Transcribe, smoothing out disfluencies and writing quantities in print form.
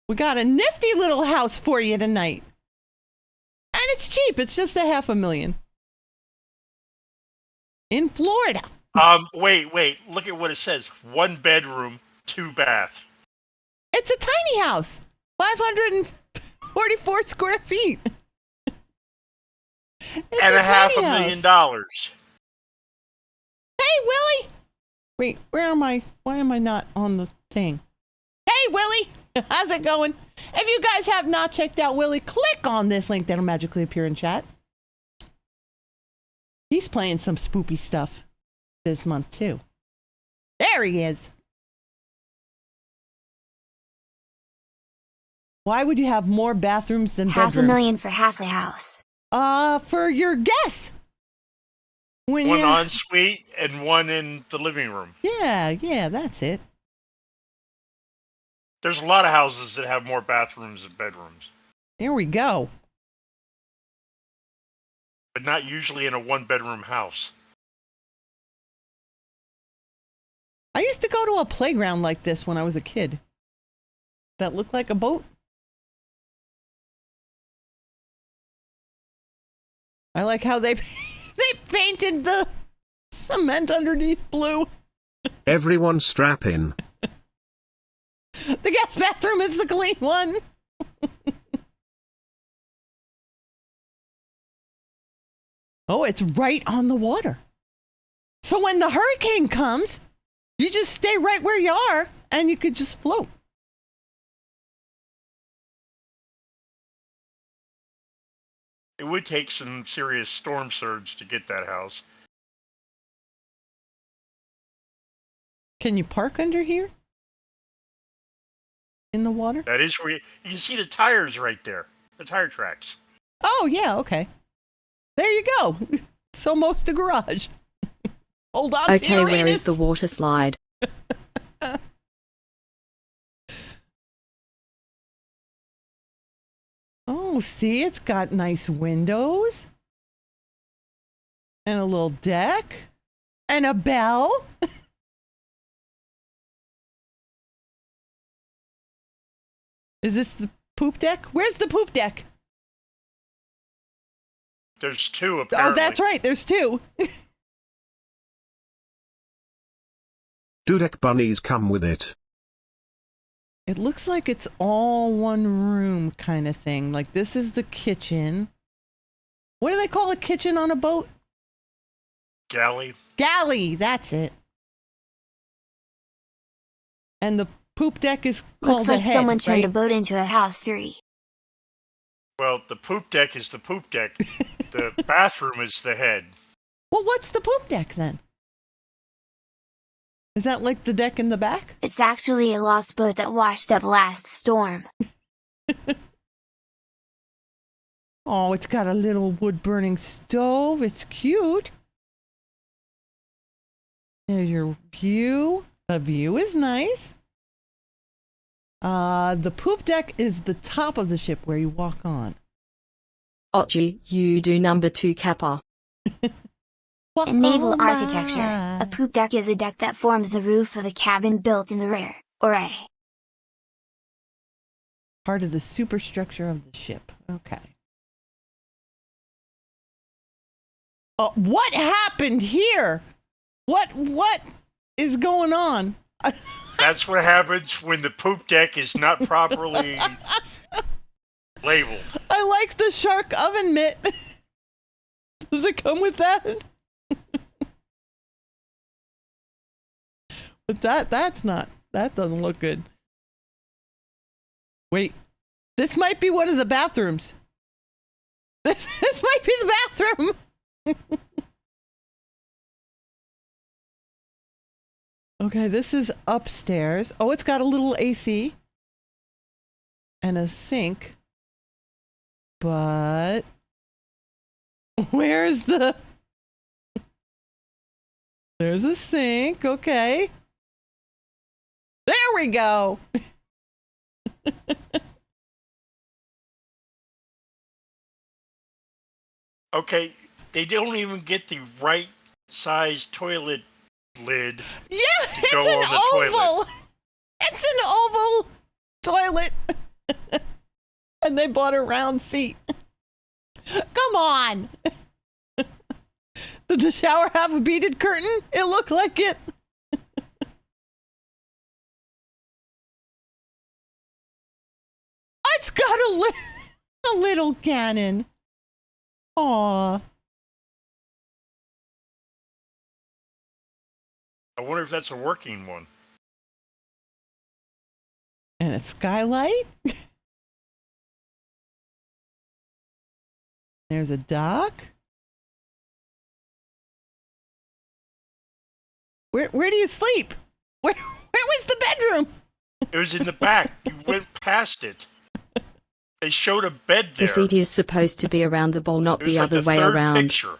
We got a nifty little house for you tonight. And it's cheap. It's just $500,000. In Florida. Wait. Look at what it says. 1 bedroom, 2 bath. It's a tiny house. 544 square feet. It's and a $500,000. Hey, Willie. Wait, where am I? Why am I not on the thing? Hey, Willie. How's it going? If you guys have not checked out Willie, click on this link that'll magically appear in chat. He's playing some spoopy stuff this month, too. There he is. Why would you have more bathrooms than bedrooms? $500,000 for half a house. For your guess. One ensuite and one in the living room. Yeah, that's it. There's a lot of houses that have more bathrooms than bedrooms. There we go. But not usually in a 1-bedroom house. I used to go to a playground like this when I was a kid. That looked like a boat. I like how they painted the cement underneath blue. Everyone strap in. The guest bathroom is the clean one. Oh, it's right on the water. So when the hurricane comes, you just stay right where you are and you could just float. It would take some serious storm surge to get that house. Can you park under here? In the water? That is where you can see the tires right there. The tire tracks. Oh, yeah, okay. There you go. It's almost a garage. Hold on. Okay, where is the water slide? Oh, see, it's got nice windows. And a little deck. And a bell. Is this the poop deck? Where's the poop deck? There's 2, apparently. Oh, that's right. There's 2. Do deck bunnies come with it? It looks like it's all one room kind of thing. Like this is the kitchen. What do they call a kitchen on a boat? Galley. Galley, that's it. And the poop deck is called Looks like a head, someone turned a right? boat into a house 3. Well, the poop deck is the poop deck. The bathroom is the head. Well, what's the poop deck then? Is that like the deck in the back? It's actually a lost boat that washed up last storm. Oh, it's got a little wood-burning stove. It's cute. There's your view. The view is nice. The poop deck is the top of the ship where you walk on. Ochi, you do number 2 kappa. In naval architecture, a poop deck is a deck that forms the roof of a cabin built in the rear, or a part of the superstructure of the ship. Okay. What happened here? What is going on? That's what happens when the poop deck is not properly labeled. I like the shark oven mitt. Does it come with that? But that doesn't look good. Wait, this might be one of the bathrooms. This might be the bathroom. Okay, this is upstairs. Oh, it's got a little AC and a sink. But where's the... There's a sink, okay. There we go. Okay, they don't even get the right size toilet lid. Yeah, it's an oval. It's an oval toilet. And they bought a round seat. Come on. Did the shower have a beaded curtain? It looked like it. It's got a little cannon. Aw. I wonder if that's a working one. And a skylight. There's a dock. Where do you sleep? Where was the bedroom? It was in the back. You went past it. They showed a bed The there. seat is supposed to be around the bowl, not It was the like other the way third around. picture.